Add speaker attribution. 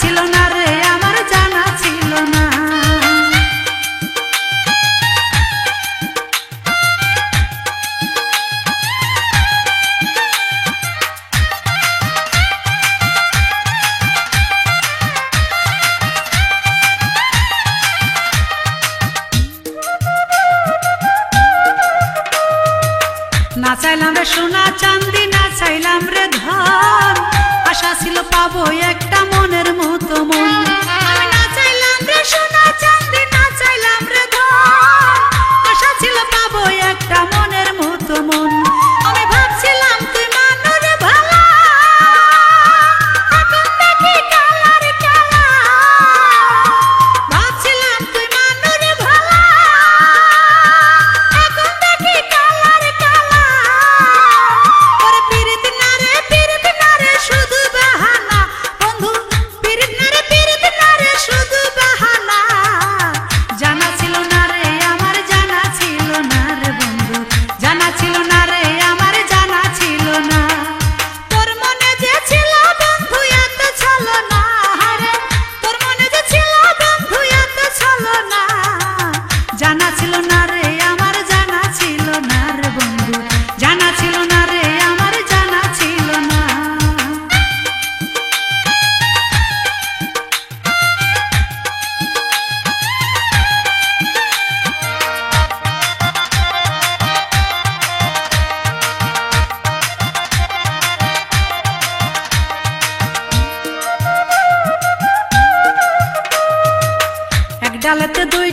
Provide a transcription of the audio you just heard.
Speaker 1: ছিল না রে আমার জানা ছিল না। না চাইলাম রে সোনা চাঁদি, না চাইলাম রে ধন, আশা ছিল পাবো একটা মনের মতো মন। আমি না চাইলাম রে সোনা চাঁদি, না চাইলাম রে ধন, আশা ছিল পাবো একটা মনের মতো মন। আমি ভাবছিলাম তুই মানুষ ভালো, এখন দেখি কালার কালা। ভাবছিলাম তুই মানুষ ভালো, এখন দেখি কালার কালা। ওরে পিরিত না রে শুধু বাহানা, বন্ধু পিরিত না রে শুধু বাহানা। জানা ছিল না রে আমার জানা ছিল না রে বন্ধু, জানা ছিল না রে আমার জানা ছিল না। তোর মনে যে ছিল বন্ধু এত ছলো না রে, তোর মনে যে ছিল বন্ধু এত ছলো না। জানা ছিল না রে আমার জানা ছিল না রে বন্ধু, জানা ছিল না রে আমার জানা ছিল না। এক ডালেতে দুই